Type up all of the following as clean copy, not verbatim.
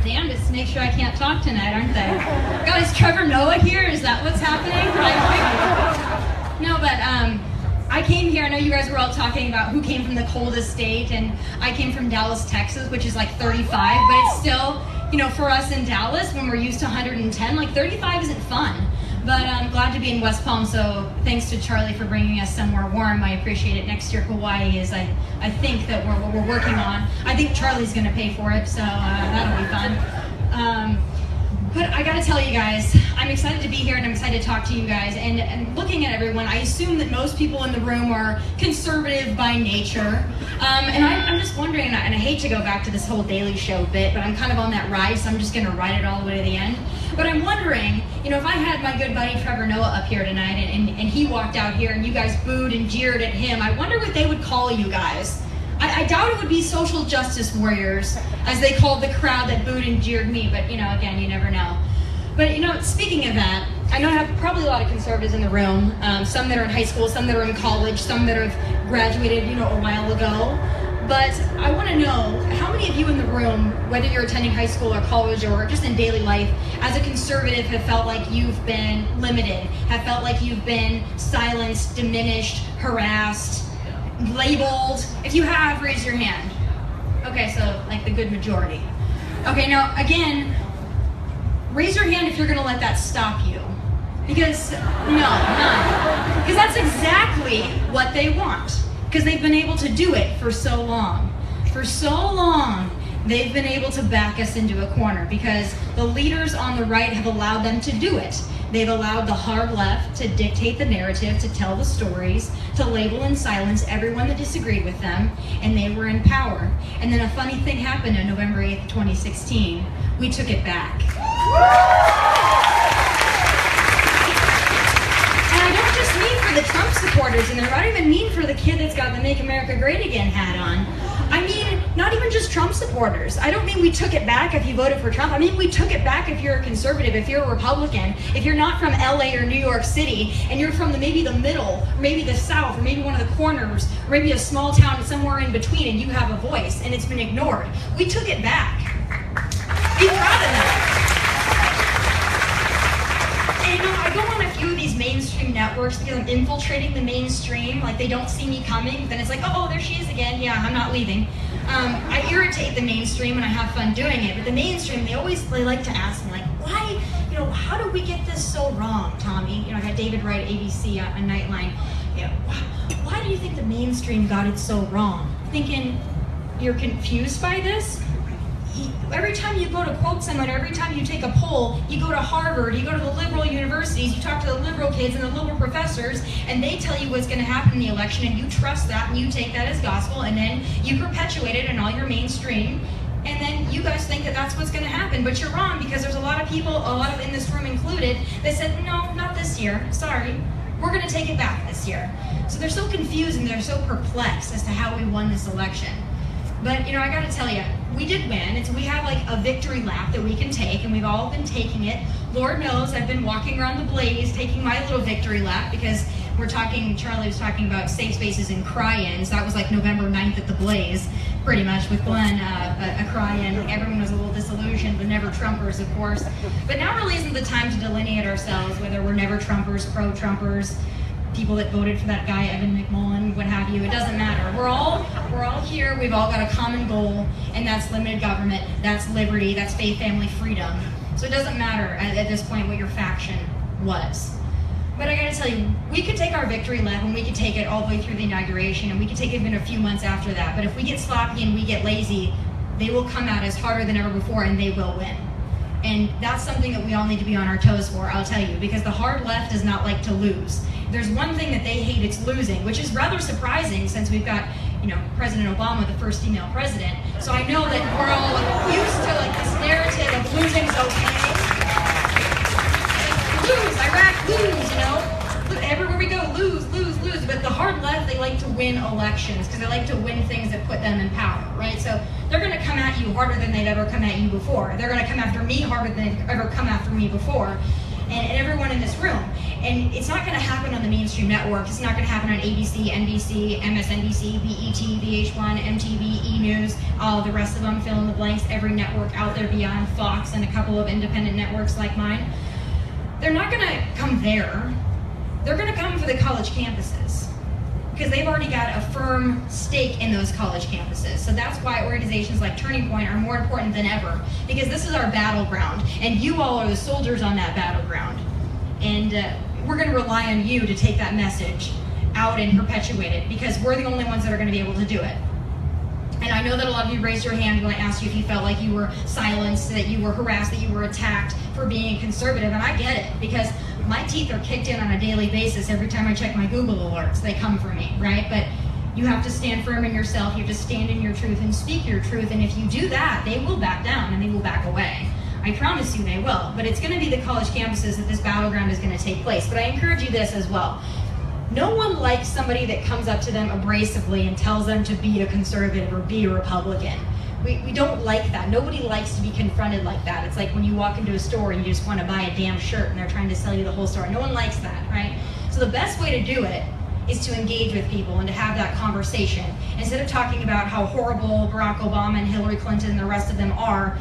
damnedest to make sure I can't talk tonight, aren't they? God, is Trevor Noah here? Is that what's happening? No, but I came here, I know you guys were all talking about who came from the coldest state, and I came from Dallas, Texas, which is like 35, but it's still, you know, for us in Dallas, when we're used to 110, like 35 isn't fun. But I'm glad to be in West Palm, so thanks to Charlie for bringing us somewhere warm. I appreciate it. Next year, Hawaii is, I think, that what we're working on. I think Charlie's going to pay for it, so that'll be fun. But I gotta tell you guys, I'm excited to be here and I'm excited to talk to you guys. And looking at everyone, I assume that most people in the room are conservative by nature. And I'm just wondering, and I hate to go back to this whole Daily Show bit, but I'm kind of on that ride, so I'm just gonna ride it all the way to the end. But I'm wondering, you know, if I had my good buddy Trevor Noah up here tonight and he walked out here and you guys booed and jeered at him, I wonder what they would call you guys. I doubt it would be social justice warriors, as they called the crowd that booed and jeered me, but, you know, again, you never know. But, you know, speaking of that, I know I have probably a lot of conservatives in the room, some that are in high school, some that are in college, some that have graduated, you know, a while ago. But I want to know, how many of you in the room, whether you're attending high school or college or just in daily life, as a conservative have felt like you've been limited, have felt like you've been silenced, diminished, harassed, labeled? If you have, raise your hand. Okay, so like the good majority. Okay, now again, raise your hand if you're gonna let that stop you. Because, no, none. Because that's exactly what they want. Because they've been able to do it for so long. For so long, they've been able to back us into a corner because the leaders on the right have allowed them to do it. They've allowed the hard left to dictate the narrative, to tell the stories, to label and silence everyone that disagreed with them, and they were in power. And then a funny thing happened on November 8th, 2016. We took it back. And I don't just mean for the Trump supporters in there, I don't even mean for the kid that's got the Make America Great Again hat on. I mean, not even just Trump supporters. I don't mean we took it back if you voted for Trump. I mean, we took it back if you're a conservative, if you're a Republican, if you're not from LA or New York City, and you're from maybe the middle, or maybe the South, or maybe one of the corners, or maybe a small town somewhere in between, and you have a voice, and it's been ignored. We took it back. Be proud of that. And you know, I go on a few of these mainstream networks because I'm infiltrating the mainstream, like they don't see me coming, then it's like, oh, there she is again, yeah, I'm not leaving. I irritate the mainstream and I have fun doing it, but the mainstream, they like to ask me, like, why, you know, how did we get this so wrong, Tommy? You know, I got David Wright, ABC on Nightline. You know, why do you think the mainstream got it so wrong? Thinking you're confused by this? Every time you go to quote someone, every time you take a poll, you go to Harvard, you go to the liberal universities, you talk to the liberal kids and the liberal professors, and they tell you what's going to happen in the election, and you trust that, and you take that as gospel, and then you perpetuate it in all your mainstream, and then you guys think that that's what's going to happen, but you're wrong, because there's a lot of people, a lot of in this room included, that said, no, not this year, sorry, we're going to take it back this year. So they're so confused and they're so perplexed as to how we won this election. But, you know, I got to tell you, we did win, and so we have like a victory lap that we can take, and we've all been taking it. Lord knows I've been walking around the Blaze taking my little victory lap, because Charlie was talking about safe spaces and cry-ins. That was like November 9th at the Blaze, pretty much, with Glenn, a cry-in. Like, everyone was a little disillusioned, but never Trumpers, of course. But now really isn't the time to delineate ourselves, whether we're never Trumpers, pro-Trumpers, people that voted for that guy, Evan McMullen, what have you. It doesn't matter. We're all here. We've all got a common goal, and that's limited government, that's liberty, that's faith, family, freedom. So it doesn't matter at this point what your faction was. But I gotta tell you, we could take our victory lap and we could take it all the way through the inauguration, and we could take it even a few months after that. But if we get sloppy and we get lazy, they will come at us harder than ever before, and they will win. And that's something that we all need to be on our toes for, I'll tell you, because the hard left does not like to lose. There's one thing that they hate, it's losing, which is rather surprising since we've got, you know, President Obama, the first female president. So I know that we're all used to like this narrative of losing's okay. Lose, Iraq, lose, you know. Everywhere we go, lose, lose, lose. But the hard left, they like to win elections because they like to win things that put them in power, right? So they're going to come at you harder than they've ever come at you before. They're going to come after me harder than they've ever come after me before. And everyone in this room. And it's not going to happen on the mainstream networks. It's not going to happen on ABC, NBC, MSNBC, BET, VH1, MTV, E! News, all the rest of them, fill in the blanks, every network out there beyond Fox and a couple of independent networks like mine. They're not going to come there. They're going to come for the college campuses, because they've already got a firm stake in those college campuses. So that's why organizations like Turning Point are more important than ever, because this is our battleground, and you all are the soldiers on that battleground. And we're going to rely on you to take that message out and perpetuate it, because we're the only ones that are going to be able to do it. And I know that a lot of you raised your hand when I asked you if you felt like you were silenced, that you were harassed, that you were attacked for being conservative, and I get it, because my teeth are kicked in on a daily basis every time I check my Google alerts. They come for me, right? But you have to stand firm in yourself, you have to stand in your truth and speak your truth, and if you do that, they will back down and they will back away. I promise you they will, but it's going to be the college campuses that this battleground is going to take place. But I encourage you this as well. No one likes somebody that comes up to them abrasively and tells them to be a conservative or be a Republican. We don't like that. Nobody likes to be confronted like that. It's like when you walk into a store and you just want to buy a damn shirt and they're trying to sell you the whole store. No one likes that, right? So the best way to do it is to engage with people and to have that conversation. Instead of talking about how horrible Barack Obama and Hillary Clinton and the rest of them are,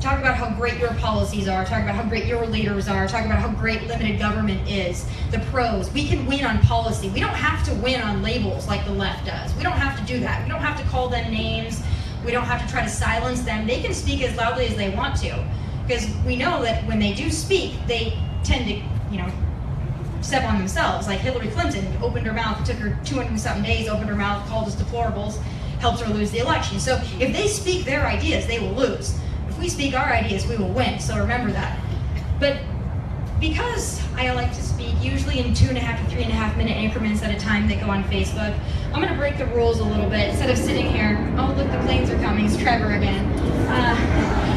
talk about how great your policies are, talk about how great your leaders are, talk about how great limited government is, the pros. We can win on policy. We don't have to win on labels like the left does. We don't have to do that. We don't have to call them names. We don't have to try to silence them. They can speak as loudly as they want to, because we know that when they do speak, they tend to, step on themselves. Like Hillary Clinton opened her mouth, it took her 200 and something days, opened her mouth, called us deplorables, helped her lose the election. So if they speak their ideas, they will lose. If we speak our ideas, we will win. So remember that. But because I like to speak usually in 2.5 to 3.5 minute increments at a time that go on Facebook, I'm going to break the rules a little bit. Instead of sitting here, oh look, the planes are coming, it's Trevor again.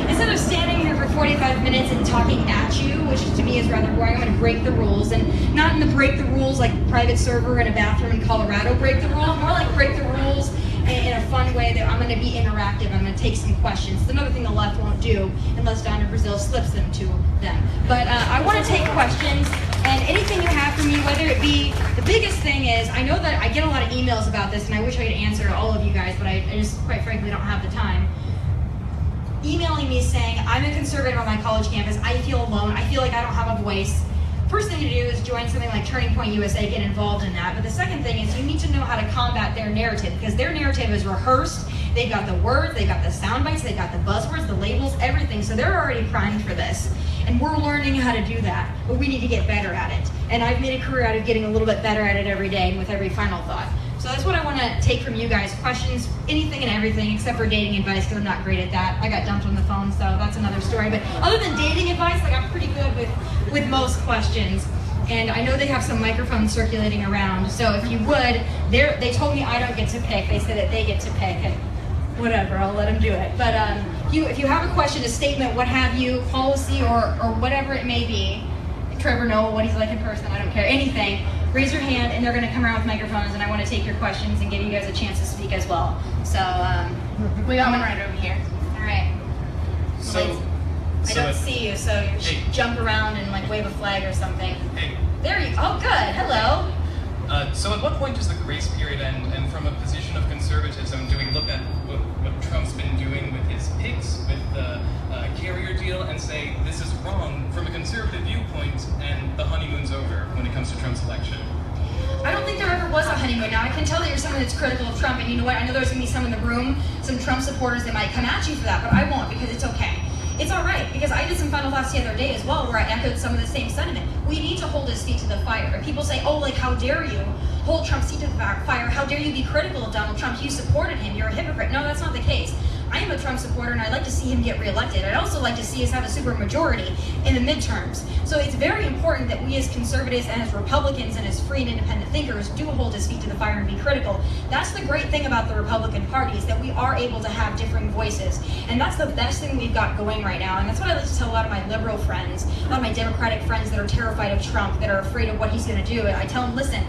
Instead of standing here for 45 minutes and talking at you, which to me is rather boring, I'm going to break the rules. And not in the break the rules like private server in a bathroom in Colorado break the rules, more like break the rules in a fun way that I'm going to be interactive. I'm going to take some questions. It's another thing the left won't do unless Donna Brazil slips them to them. But I want to take questions, and anything you have for me, whether it be, the biggest thing is, I know that I get a lot of emails about this, and I wish I could answer all of you guys, but I just, quite frankly, don't have the time. Emailing me saying, I'm a conservative on my college campus, I feel alone, I feel like I don't have a voice. First thing to do is join something like Turning Point USA, get involved in that. But the second thing is you need to know how to combat their narrative, because their narrative is rehearsed. They've got the words, they've got the sound bites, they've got the buzzwords, the labels, everything. So they're already primed for this. And we're learning how to do that, but we need to get better at it. And I've made a career out of getting a little bit better at it every day and with every final thought. So that's what I want to take from you guys. Questions, anything and everything, except for dating advice, because I'm not great at that. I got dumped on the phone, so that's another story. But other than dating advice, like I'm pretty good with most questions. And I know they have some microphones circulating around, so if you would, they told me I don't get to pick. They said that they get to pick, and whatever, I'll let them do it. But if you have a question, a statement, what have you, policy or whatever it may be, Trevor Noah, what he's like in person, I don't care, anything, raise your hand, and they're going to come around with microphones, and I want to take your questions and give you guys a chance to speak as well. So we got one right over here. All right. I don't see you, so you should jump around and like wave a flag or something. Hey. There you. Oh, good. Hello. So at what point does the grace period end? And from a position of conservatism, do we look at what Trump's been doing with his picks, with the carrier deal, and say this is wrong from a conservative viewpoint, and the honeymoon's over when it comes to Trump's election? I don't think there ever was a honeymoon. Now, I can tell that you're someone that's critical of Trump, and you know what? I know there's going to be some in the room, some Trump supporters that might come at you for that, but I won't, because it's okay. It's all right, because I did some final thoughts the other day as well, where I echoed some of the same sentiment. We need to hold his feet to the fire. And people say, oh, like, how dare you hold Trump's feet to the fire? How dare you be critical of Donald Trump? You supported him. You're a hypocrite. No, that's not the case. I am a Trump supporter, and I'd like to see him get reelected. I'd also like to see us have a supermajority in the midterms. So it's very important that we as conservatives and as Republicans and as free and independent thinkers do hold his feet to the fire and be critical. That's the great thing about the Republican Party, is that we are able to have differing voices. And that's the best thing we've got going right now. And that's what I like to tell a lot of my liberal friends, a lot of my Democratic friends that are terrified of Trump, that are afraid of what he's going to do. I tell them, listen,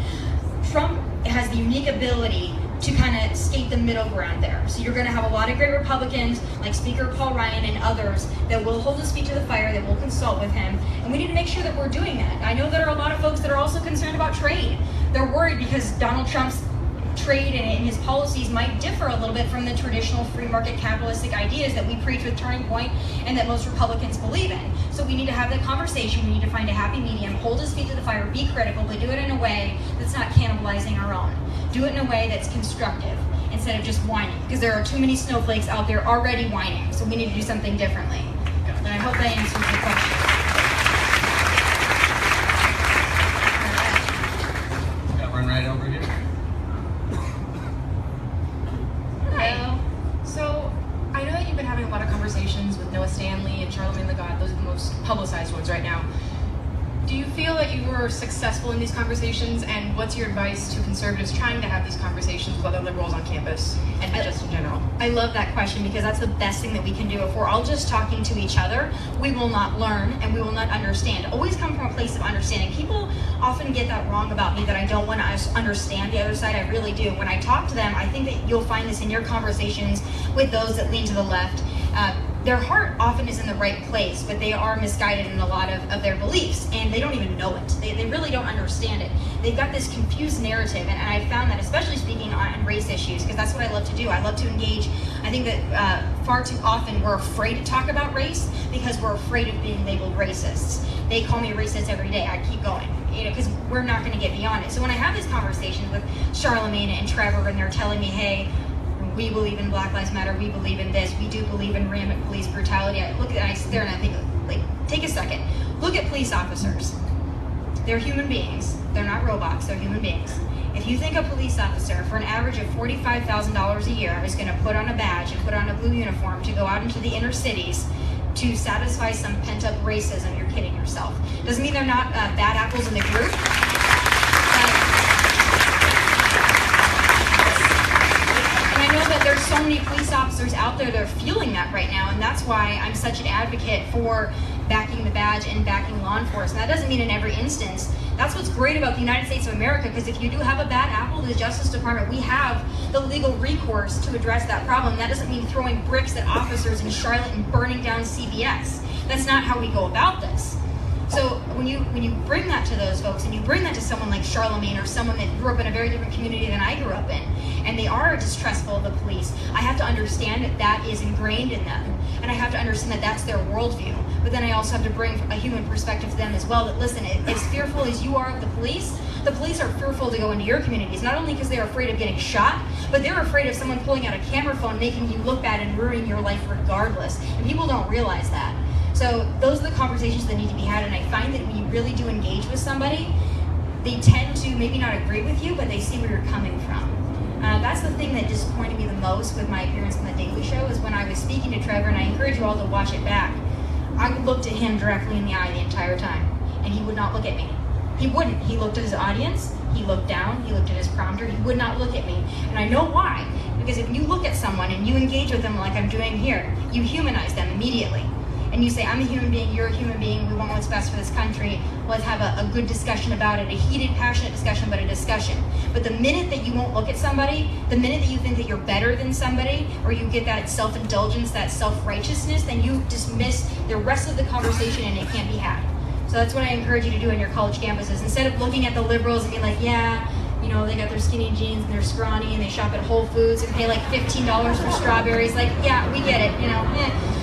Trump has the unique ability to kind of skate the middle ground there. So you're going to have a lot of great Republicans like Speaker Paul Ryan and others that will hold his feet to the fire, that will consult with him, and we need to make sure that we're doing that. I know there are a lot of folks that are also concerned about trade. They're worried because Donald Trump's trade and his policies might differ a little bit from the traditional free market capitalistic ideas that we preach with Turning Point and that most Republicans believe in. So we need to have that conversation. We need to find a happy medium, hold his feet to the fire, be critical, but do it in a way that's not cannibalizing our own. Do it in a way that's constructive instead of just whining, because there are too many snowflakes out there already whining. So we need to do something differently. And I hope that answers your question. Got one right over here. So, I know that you've been having a lot of conversations with Noah Stanley and Charlamagne the God. Those are the most publicized ones right now. Do you feel that you were successful in these conversations, and what's your advice to conservatives trying to have these conversations with other liberals on campus and just in general? I love that question, because that's the best thing that we can do. If we're all just talking to each other, we will not learn and we will not understand. Always come from a place of understanding. People often get that wrong about me, that I don't want to understand the other side. I really do. When I talk to them, I think that you'll find this in your conversations with those that lean to the left. Their heart often is in the right place, but they are misguided in a lot of their beliefs, and they don't even know it. They really don't understand it. They've got this confused narrative, and I found that, especially speaking on race issues, because that's what I love to do. I love to engage. I think that far too often we're afraid to talk about race because we're afraid of being labeled racists. They call me a racist every day. I keep going, because we're not going to get beyond it. So when I have these conversations with Charlamagne and Trevor, and they're telling me, hey, we believe in Black Lives Matter, we believe in this, we do believe in rampant police brutality. I look at it and I sit there and I think, like, take a second. Look at police officers. They're human beings. They're not robots, they're human beings. If you think a police officer, for an average of $45,000 a year, is going to put on a badge and put on a blue uniform to go out into the inner cities to satisfy some pent-up racism, you're kidding yourself. Doesn't mean they're not bad apples in the group. That there's so many police officers out there that are feeling that right now, and that's why I'm such an advocate for backing the badge and backing law enforcement. That doesn't mean in every instance. That's what's great about the United States of America, because if you do have a bad apple, the Justice Department, we have the legal recourse to address that problem. That doesn't mean throwing bricks at officers in Charlotte and burning down CVS. That's not how we go about this. So when you bring that to those folks, and you bring that to someone like Charlamagne, or someone that grew up in a very different community than I grew up in, and they are distrustful of the police, I have to understand that that is ingrained in them, and I have to understand that that's their worldview. But then I also have to bring a human perspective to them as well, that listen, as fearful as you are of the police are fearful to go into your communities, not only because they're afraid of getting shot, but they're afraid of someone pulling out a camera phone, making you look bad and ruining your life regardless. And people don't realize that. So those are the conversations that need to be had, and I find that when you really do engage with somebody, they tend to maybe not agree with you, but they see where you're coming from. That's the thing that disappointed me the most with my appearance on The Daily Show, is when I was speaking to Trevor, and I encourage you all to watch it back. I looked at him directly in the eye the entire time, and he would not look at me. He wouldn't. He looked at his audience, he looked down, he looked at his prompter, he would not look at me. And I know why. Because if you look at someone and you engage with them like I'm doing here, you humanize them immediately. And you say, I'm a human being, you're a human being, we want what's best for this country, let's have a good discussion about it, a heated, passionate discussion, but a discussion. But the minute that you won't look at somebody, the minute that you think that you're better than somebody, or you get that self-indulgence, that self-righteousness, then you dismiss the rest of the conversation and it can't be had. So that's what I encourage you to do on your college campuses. Instead of looking at the liberals and being like, yeah, you know, they got their skinny jeans and they're scrawny and they shop at Whole Foods and pay like $15 for strawberries, like, yeah, we get it, you know,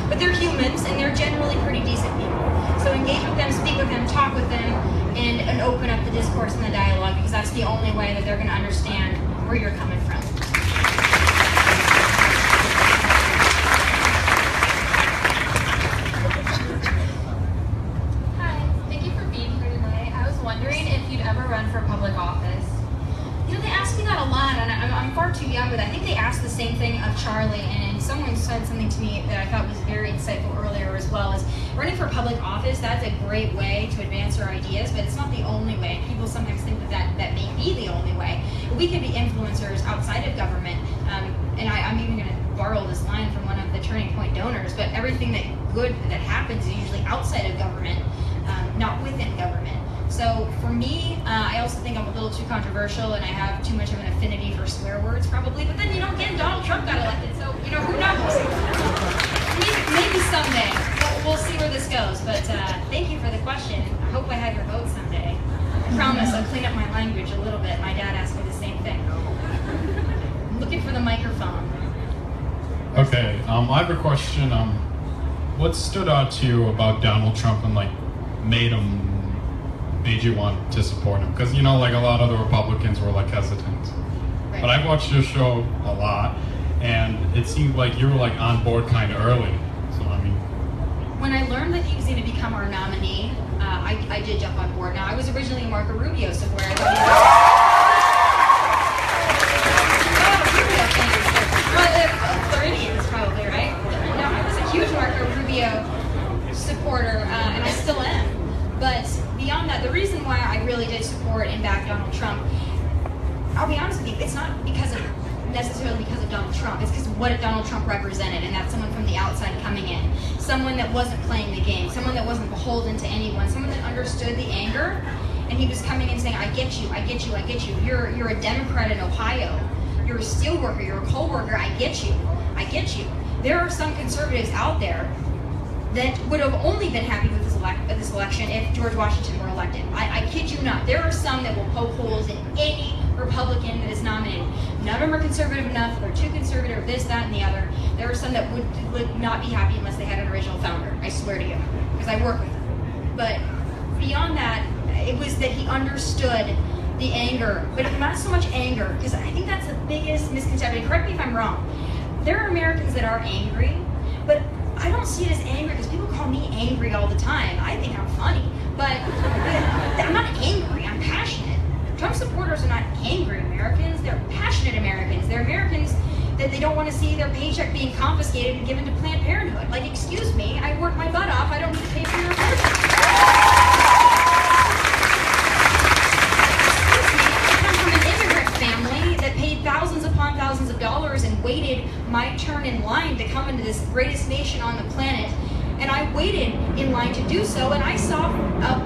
But they're humans, and they're generally pretty decent people. So engage with them, speak with them, talk with them, and open up the discourse and the dialogue, because that's the only way that they're going to understand where you're coming from. Hi, thank you for being here tonight. I was wondering if you'd ever run for public office. You know, they ask me that a lot, and I'm far too young, but I think they asked the same thing of Charlie, and someone said something to me that I thought was very insightful earlier as well, is running for public office, that's a great way to advance our ideas, but it's not the only way. People sometimes think that may be the only way. But we can be influencers outside of government, and I'm even going to borrow this line from one of the Turning Point donors, but everything that good that happens is usually outside of government, not within government. So for me, I also think I'm a little too controversial and I have too much of an affinity for swear words probably, but then again, Donald Trump got elected, so who knows? Maybe someday. We'll see where this goes, but thank you for the question. I hope I have your vote someday. I promise I'll clean up my language a little bit. My dad asked me the same thing. I'm looking for the microphone. Okay, I have a question. What stood out to you about Donald Trump and made you want to support him? Because a lot of the Republicans were hesitant. Right. But I've watched your show a lot, and it seemed like you were on board kind of early. So when I learned that he was going to become our nominee, I did jump on board. Now I was originally a Marco Rubio supporter. Floridians probably, right? No, I was a huge Marco Rubio supporter, and I still am. But beyond that, the reason why I really did support and back Donald Trump, I'll be honest with you, it's not necessarily because of Donald Trump. It's because of what Donald Trump represented, and that's someone from the outside coming in. Someone that wasn't playing the game, someone that wasn't beholden to anyone, someone that understood the anger, and he was coming in saying, I get you, I get you, I get you. You're a Democrat in Ohio. You're a steel worker, you're a coal worker, I get you, I get you. There are some conservatives out there that would have only been happy with this election if George Washington were elected. I kid you not. There are some that will poke holes in any Republican that is nominated. None of them are conservative enough. They're too conservative, this, that, and the other. There are some that would not be happy unless they had an original founder. I swear to you, because I work with them. But beyond that, it was that he understood the anger, but not so much anger, because I think that's the biggest misconception. Correct me if I'm wrong. There are Americans that are angry, but I don't see it as anger because people call me angry all the time. I think I'm funny, but I'm not angry, I'm passionate. Trump supporters are not angry Americans, they're passionate Americans. They're Americans that they don't want to see their paycheck being confiscated and given to Planned Parenthood. Excuse me, I work my butt off, I don't need to pay for your abortion. Thousands upon thousands of dollars and waited my turn in line to come into this greatest nation on the planet. And I waited in line to do so, and I saw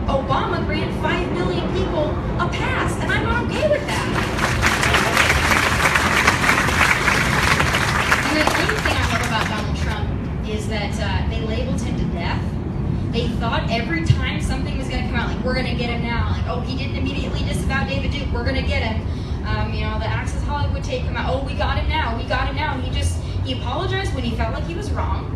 Obama grant 5 million people a pass, and I'm not okay with that. And the other thing I love about Donald Trump is that they labeled him to death. They thought every time something was going to come out, we're going to get him now. Oh, he didn't immediately disavow David Duke, we're going to get him. The Access Hollywood tape him out. Oh, we got him now. We got him now. And he apologized when he felt like he was wrong,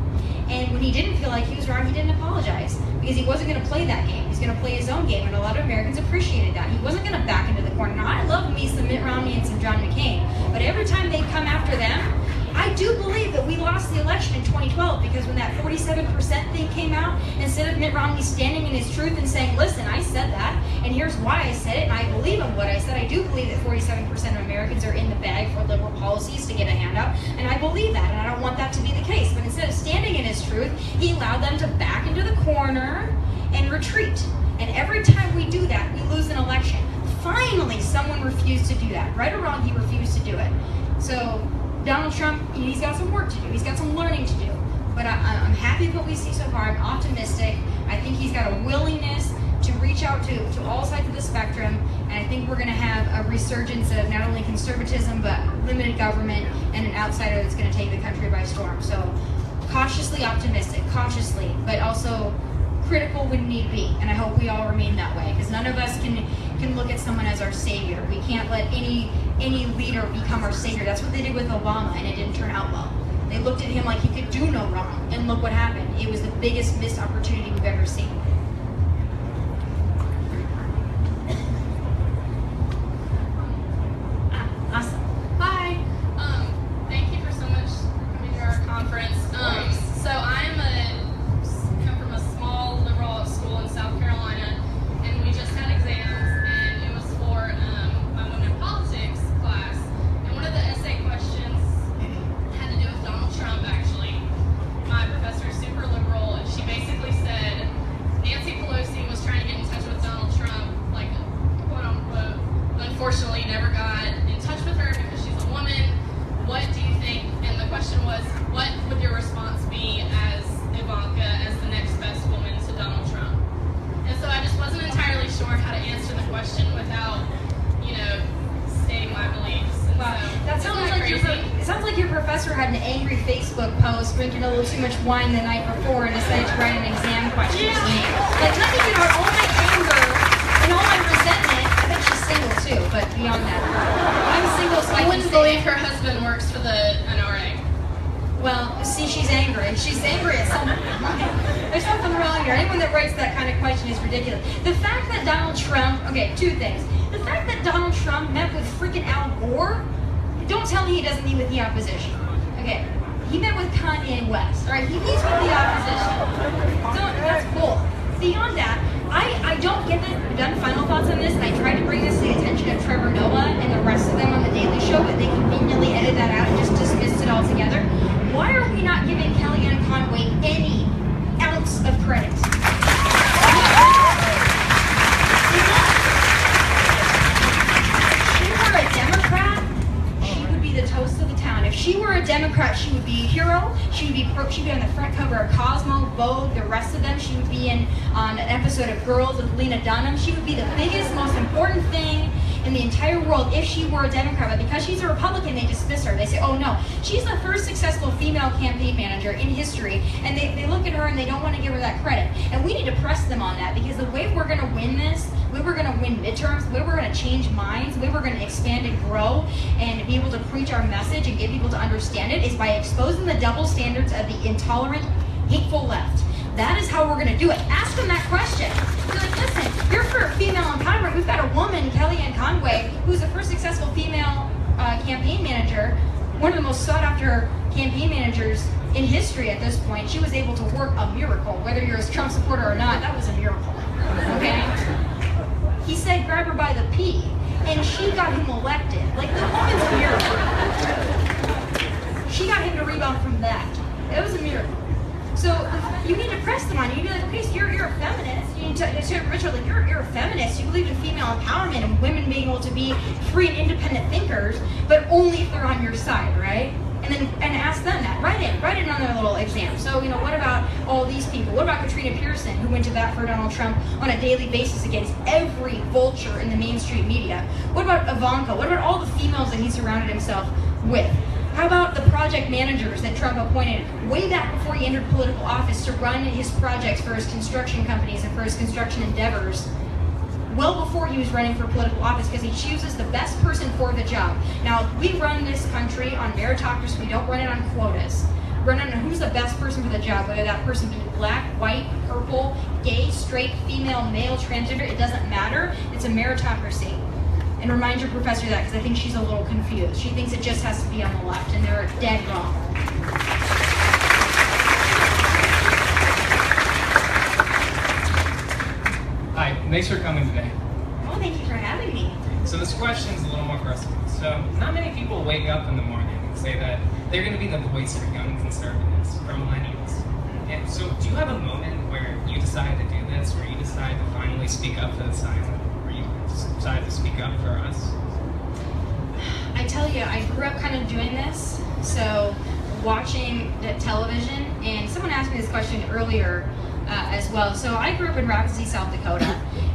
and when he didn't feel like he was wrong, he didn't apologize because he wasn't going to play that game. He's going to play his own game, and a lot of Americans appreciated that. He wasn't going to back into the corner. Now, I love me some Mitt Romney and some John McCain, but every time they come after them, I do believe that we lost the election in 2012 because when that 47% thing came out, instead of Mitt Romney standing in his truth and saying, listen, I said that, and here's why I said it, and I believe in what I said. I do believe that 47% of Americans are in the bag for liberal policies to get a handout, and I believe that, and I don't want that to be the case. But instead of standing in his truth, he allowed them to back into the corner and retreat. And every time we do that, we lose an election. Finally, someone refused to do that. Right or wrong, he refused to do it. So Donald Trump, he's got some work to do. He's got some learning to do. But I'm happy with what we see so far. I'm optimistic. I think he's got a willingness to reach out to all sides of the spectrum. And I think we're going to have a resurgence of not only conservatism, but limited government and an outsider that's going to take the country by storm. So cautiously optimistic, cautiously, but also critical when need be. And I hope we all remain that way, because none of us can look at someone as our savior. We can't let any leader become our savior. That's what they did with Obama, and it didn't turn out well. They looked at him like he could do no wrong, and look what happened. It was the biggest missed opportunity we've ever seen. Awesome. Hi. Thank you for so much for coming to our conference. So come from a small liberal school in South Carolina, and we just had exams, and it was for my women in politics class. And one of the essay questions had to do with Donald Trump, actually. My professor is super liberal, and she basically said Nancy Pelosi was trying to get in touch with Donald Trump, like, quote unquote, but unfortunately never got in touch with her because she's a woman. What do you think? And the question was, what would your response be as Ivanka, as the next best woman to Donald Trump? And so I just wasn't entirely sure how to an angry Facebook post, drinking a little too much wine the night before, and decided to write an exam question to me. Like, let me get out all my anger and all my resentment. I bet she's single too, but beyond that, I'm single, so I I can wouldn't say, believe her husband works for the NRA. well, see, she's angry, and she's angry at something. There's something wrong here. Anyone that writes that kind of question is ridiculous. The fact that Donald Trump, okay, two things. The fact that Donald Trump met with freaking Al Gore, don't tell me he doesn't meet with the opposition. Okay, he met with Kanye West. All right, he meets with the opposition. That's cool. Beyond that, I don't get it. I've done final thoughts on this, and I tried to bring this to the attention of Trevor Noah and the rest of them on the Daily Show, but they conveniently edited that out and just dismissed it altogether. Why are we not giving Kellyanne Conway any ounce of credit? The toast of the town. If she were a Democrat, she would be a hero. She'd be on the front cover of Cosmo, Vogue, the rest of them. She would be in an episode of Girls with Lena Dunham. She would be the biggest, most important thing in the entire world if she were a Democrat. But because she's a Republican, they dismiss her. They say, oh no, she's the first successful female campaign manager in history. And they look at her and they don't want to give her that credit. And we need to press them on that, because the way we're going to win this, the way we're going to win midterms, the way we're going to change minds, the way we're going to expand and grow and be able to preach our message and get people to understand it is by exposing the double standards of the intolerant, hateful left. That is how we're going to do it. Ask them that question. Be like, listen, you're for female empowerment. We've got a woman, Kellyanne Conway, who's the first successful female campaign manager, one of the most sought after campaign managers in history at this point. She was able to work a miracle. Whether you're a Trump supporter or not, that was a miracle. Okay? He said, grab her by the pee, and she got him elected. Like, the woman's a miracle. She got him to rebound from that. It was a miracle. So you need to press them on you. You need to be like, okay, so you're a feminist. You need to say to Richard, like, you're a feminist. You believe in female empowerment and women being able to be free and independent thinkers, but only if they're on your side, right? And ask them that. Write it on their little exam. So, what about all these people? What about Katrina Pearson, who went to bat for Donald Trump on a daily basis against every vulture in the mainstream media? What about Ivanka? What about all the females that he surrounded himself with? How about the project managers that Trump appointed way back before he entered political office to run his projects for his construction companies and for his construction endeavors? Well before he was running for political office, because he chooses the best person for the job. Now, we run this country on meritocracy. We don't run it on quotas. We run it on who's the best person for the job, whether that person be black, white, purple, gay, straight, female, male, transgender. It doesn't matter. It's a meritocracy. And remind your professor that, because I think she's a little confused. She thinks it just has to be on the left, and they're dead wrong. Hi, thanks for coming today. Oh, thank you for having me. So this question's a little more personal. So not many people wake up in the morning and say that they're going to be the voice for young conservatives, for millennials. And so do you have a moment where you decide to do this, where you decide to finally speak up for the silent, where you decide to speak up for us? I tell you, I grew up kind of doing this. So watching the television, and someone asked me this question earlier as well. So I grew up in Rapid City, South Dakota,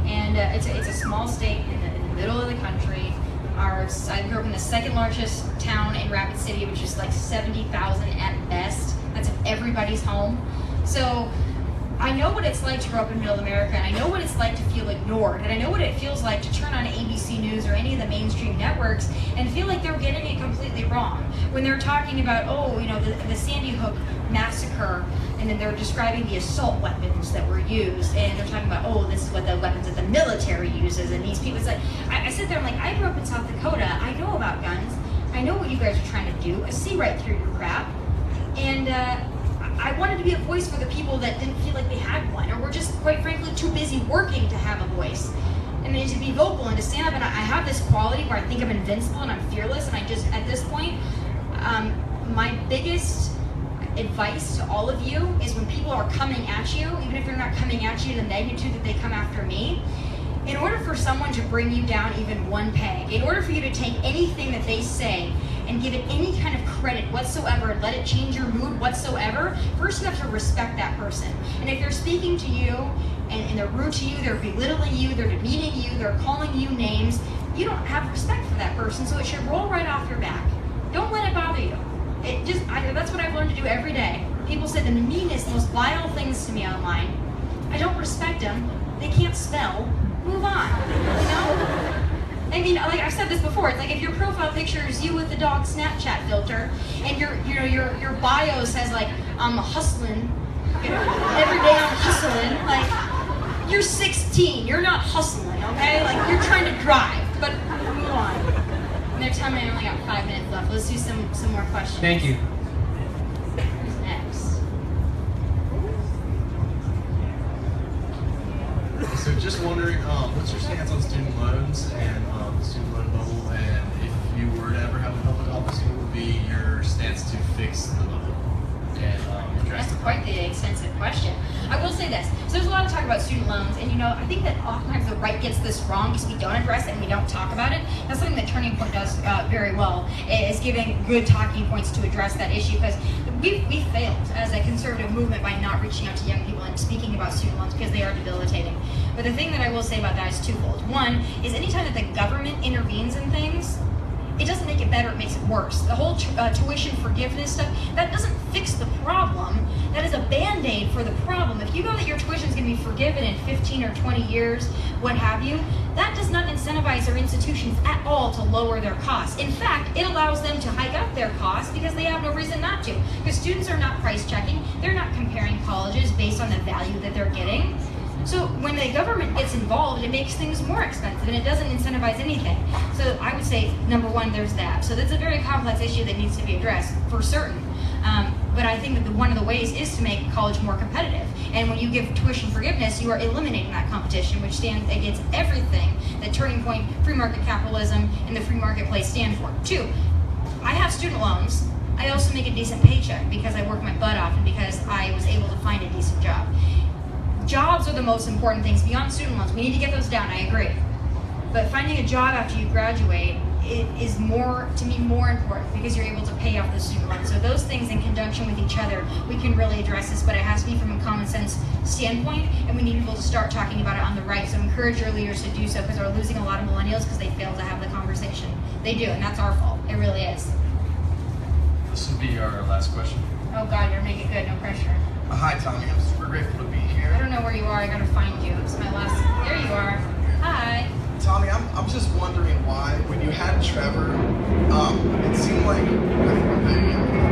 and it's a small state in the middle of the country. I grew up in the second largest town in Rapid City, which is like 70,000 at best. That's everybody's home. So I know what it's like to grow up in middle America, and I know what it's like to feel ignored, and I know what it feels like to turn on ABC News or any of the mainstream networks and feel like they're getting it completely wrong. When they're talking about, the Sandy Hook massacre, and then they're describing the assault weapons that were used, and they're talking about, this is what the weapons that the military uses, and these people, it's like, I sit there, I'm like, I grew up in South Dakota, I know about guns, I know what you guys are trying to do, I see right through your crap, and I wanted to be a voice for the people that didn't feel like they had one, or were just, quite frankly, too busy working to have a voice. And then to be vocal and to stand up, and I have this quality where I think I'm invincible and I'm fearless, and I just, at this point, my biggest advice to all of you is when people are coming at you, even if they're not coming at you the magnitude that they come after me, in order for someone to bring you down even one peg, in order for you to take anything that they say and give it any kind of credit whatsoever, let it change your mood whatsoever, first you have to respect that person. And if they're speaking to you and they're rude to you, they're belittling you, they're demeaning you, they're calling you names, you don't have respect for that person, so it should roll right off your back. Don't let it bother you. That's what I've learned to do every day. People say the meanest, most vile things to me online. I don't respect them. They can't spell. Move on. You know? I mean, like I've said this before. It's like if your profile picture is you with the dog Snapchat filter, and your bio says like I'm hustling. You know, every day I'm hustling. Like you're 16. You're not hustling. Okay? Like you're trying to drive. But move on. And they're telling me I only got 5 minutes left. Let's do some more questions. Thank you. Who's next? So just wondering, what's your stance on student loans and the student loan bubble, and if you were to ever have a public office, what would be your stance to fix the bubble and address That's the quite the extensive question. I will say this. So there's a lot of talk about student loans, and I think that oftentimes the right gets this wrong because we don't address it and we don't talk about it. That's something that Turning Point does very well, is giving good talking points to address that issue, because we failed as a conservative movement by not reaching out to young people and speaking about student loans because they are debilitating. But the thing that I will say about that is twofold. One is anytime that the government intervenes in things, it doesn't make it better, it makes it worse. The whole tuition forgiveness stuff, that doesn't fix the problem. That is a Band-Aid for the problem. If you know that your tuition is going to be forgiven in 15 or 20 years, what have you, that does not incentivize their institutions at all to lower their costs. In fact, it allows them to hike up their costs because they have no reason not to. Because students are not price checking, they're not comparing colleges based on the value that they're getting. So when the government gets involved, it makes things more expensive and it doesn't incentivize anything. So I would say, number one, there's that. So that's a very complex issue that needs to be addressed, for certain. But I think that one of the ways is to make college more competitive. And when you give tuition forgiveness, you are eliminating that competition, which stands against everything that Turning Point, free market capitalism, and the free marketplace stand for. Two, I have student loans. I also make a decent paycheck because I work my butt off and because I was able to find a decent job. Jobs are the most important things beyond student loans. We need to get those down, I agree. But finding a job after you graduate is more, to me, more important because you're able to pay off the student loans. So those things in conjunction with each other, we can really address this, but it has to be from a common sense standpoint, and we need people to start talking about it on the right. So encourage your leaders to do so, because we're losing a lot of millennials because they fail to have the conversation. They do, and that's our fault. It really is. This will be our last question. Oh God, you're making it good, no pressure. Hi, Tommy. I'm super grateful to be here. I don't know where you are, I gotta find you. It's my last, there you are. Hi. Tommy, I'm just wondering why, when you had Trevor, it seemed like with the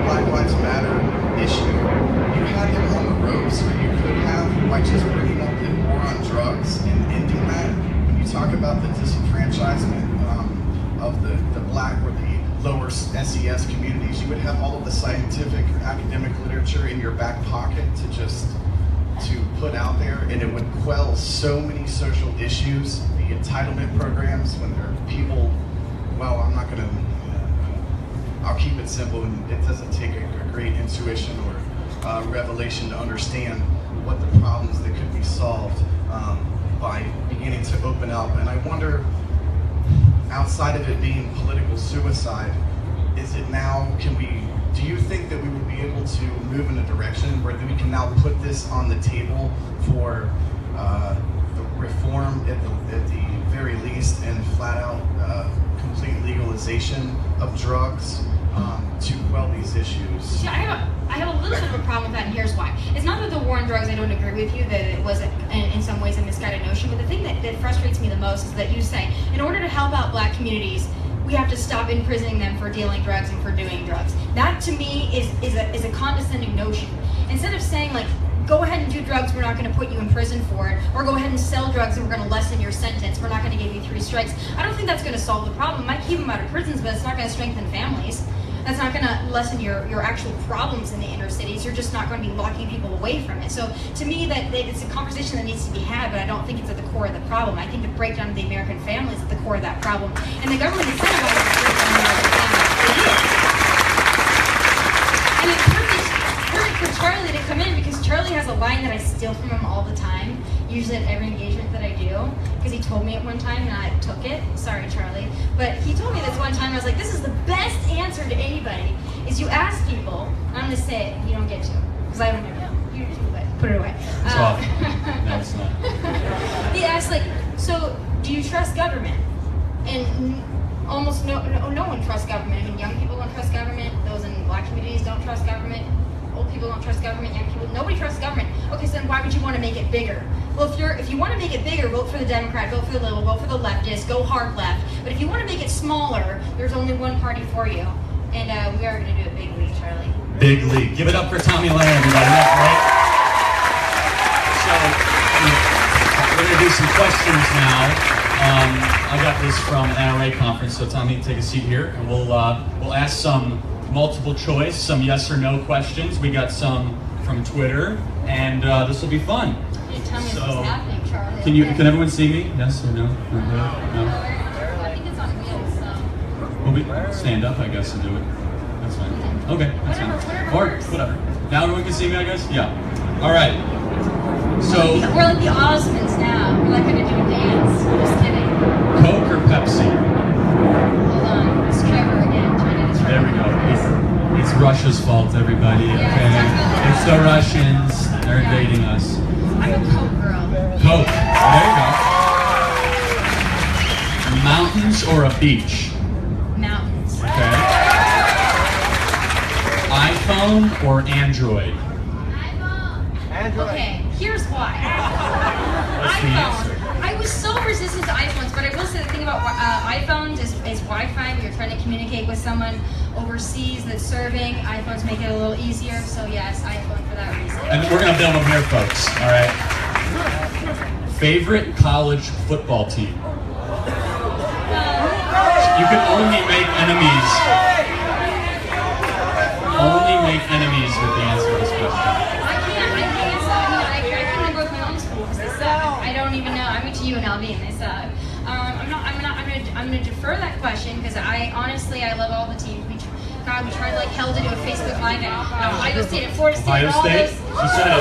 Black Lives Matter issue, you had him on the ropes, but you could have by just bringing up the war on drugs and ending that. When you talk about the disenfranchisement of the Black or the lower SES communities, you would have all of the scientific or academic literature in your back pocket to put out there, and it would quell so many social issues, the entitlement programs, when there are people, well, I'm not gonna, I'll keep it simple, and it doesn't take a great intuition or revelation to understand what the problems that could be solved by beginning to open up. And I wonder, outside of it being political suicide, is it now, do you think that we would be able to move in a direction where we can now put this on the table for the reform at the very least, and flat out complete legalization of drugs to quell these issues? Yeah, I have a little bit of a problem with that, and here's why. It's not that the war on drugs, I don't agree with you, that it was in some ways a misguided notion, but the thing that frustrates me the most is that you say, in order to help out Black communities, we have to stop imprisoning them for dealing drugs and for doing drugs. That to me is a condescending notion. Instead of saying like, go ahead and do drugs, we're not going to put you in prison for it, or go ahead and sell drugs and we're going to lessen your sentence, we're not going to give you 3 strikes. I don't think that's going to solve the problem. It might keep them out of prisons, but it's not going to strengthen families. That's not going to lessen your actual problems in the inner cities. You're just not going to be locking people away from it. So to me, it's a conversation that needs to be had, but I don't think it's at the core of the problem. I think the breakdown of the American family is at the core of that problem. And the government incentivizes the breakdown of the American family. And it's perfect for Charlie to come in, because Charlie has a line that I steal from him all the time, usually at every engagement that I do, because he told me it one time and I took it. Sorry, Charlie. But he told me this one time, I was like, this is the best answer to anybody, is you ask people, and I'm going to say it, you don't get to, because I don't know. You do, but put it away. It's off. No, it's not. He asked, like, so do you trust government? And almost no one trusts government. I mean, young people don't trust government. Those in Black communities don't trust government. Old people don't trust government. Young people, nobody trusts government. Okay, so then why would you want to make it bigger? Well, if you want to make it bigger, vote for the Democrat, vote for the liberal, vote for the leftist, go hard left. But if you want to make it smaller, there's only one party for you. And we are going to do it big league, Charlie. Big league. Give it up for Tomi Lahren, everybody. That's right. So, we're going to do some questions now. I got this from an NRA conference, so Tomi, take a seat here, and we'll ask some multiple choice, some yes or no questions. We got some from Twitter, and this will be fun. Can you tell me what's happening, Charlie? Can everyone see me? Yes or no? No? I think it's on wheels, so. Well, we stand up, I guess, and do it. That's fine. Okay, that's fine. Or whatever. Now everyone can see me, I guess? Yeah. All right. So. We're like the Osmonds now. We're like going to do a dance. Just kidding. Coke or Pepsi? Hold on. It's Trevor again. There we go. It's Russia's fault, everybody. Yeah, Okay. definitely. It's the Russians. They're invading us. I'm a Coke girl. Coke. There you go. Mountains or a beach? Mountains. Okay. iPhone or Android? Okay, here's why. What's the answer? iPhone. I was so resistant to iPhones, but I will say the thing about iPhones is Wi-Fi. When you're trying to communicate with someone overseas that's serving, iPhones make it a little easier. So yes, iPhone for that reason. And we're gonna film them here, folks. All right. Favorite college football team? You can only make enemies. Only make enemies with the answer to this question. I can't go with my own school because they suck. I don't even know. I went to UNLV and they suck. I'm gonna defer that question because I love all the teams. We tried like hell to do a Facebook Live at Ohio State and Florida State. Ohio and all State? those. She said it.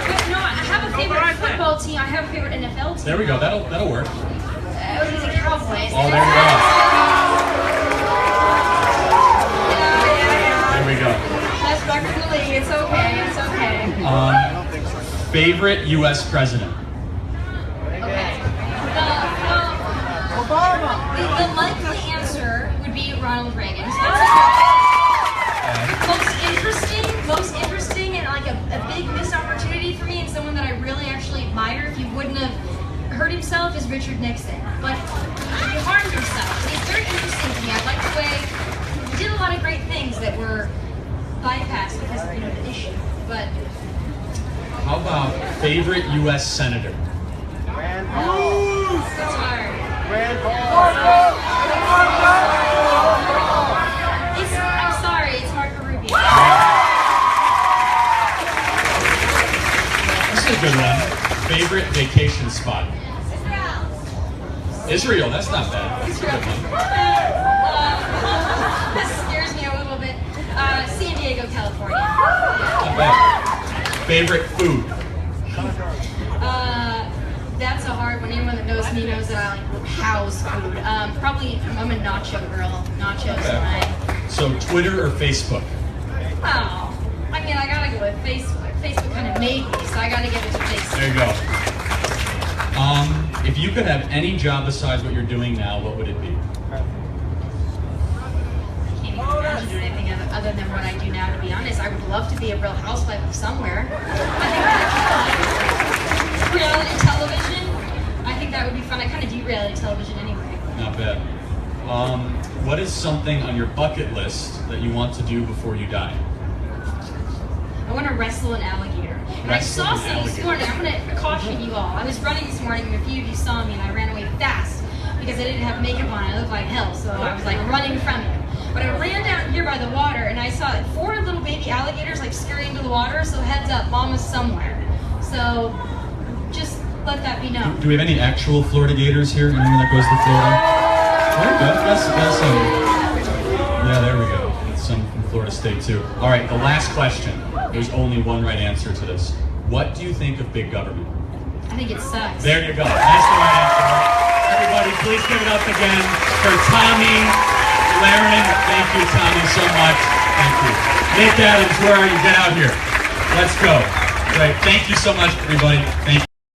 But no, I have a favorite football team. I have a favorite NFL team. There we go. That'll work. It was the Cowboys. Oh, there we go. There we go. That's back in the league. It's okay. It's okay. Favorite U.S. president? Okay. The likely answer would be Ronald Reagan. So most interesting, and like a big missed opportunity for me, and someone that I really actually admire if he wouldn't have hurt himself is Richard Nixon. But he harmed himself. He's very interesting to me. I like the way he did a lot of great things that were bypassed because of the issue. But How about favorite U.S. senator? that's hard. I'm sorry, it's Marco Rubio. This is a good one. Favorite vacation spot? Israel, that's not bad. That's a good one. This scares me a little bit. San Diego, California. Not bad. Favorite food? That's a hard one. Anyone that knows me knows that I like house food. Probably, I'm a nacho girl. Nachos tonight. So Twitter or Facebook? Oh, I mean, I gotta go with Facebook. Facebook kind of made me, so I gotta give it to Facebook. There you go. If you could have any job besides what you're doing now, what would it be? I can't even imagine doing anything other than what I do now, to be honest. I would love to be a real housewife of somewhere. I think that's fun. Reality television, I think that would be fun. I kind of do reality television anyway. Not bad. What is something on your bucket list that you want to do before you die? I want to wrestle an alligator. And I saw something this morning. I'm going to caution you all. I was running this morning and a few of you saw me and I ran away fast because I didn't have makeup on. I looked like hell, so I was like running from you. But I ran down here by the water and I saw like 4 little baby alligators like scurrying into the water, so heads up, mama's somewhere. So just let that be known. Do we have any actual Florida Gators here? Anyone that goes to Florida? There we go. That's some. Yeah, there we go. That's some from Florida State too. All right, the last question. There's only one right answer to this. What do you think of big government? I think it sucks. There you go. That's the right answer. Everybody, please give it up again for Tomi Lahren. Thank you, Tomi, so much. Thank you. Nick Adams, where are you? Get out here. Let's go. Great. Thank you so much, everybody. Thank you.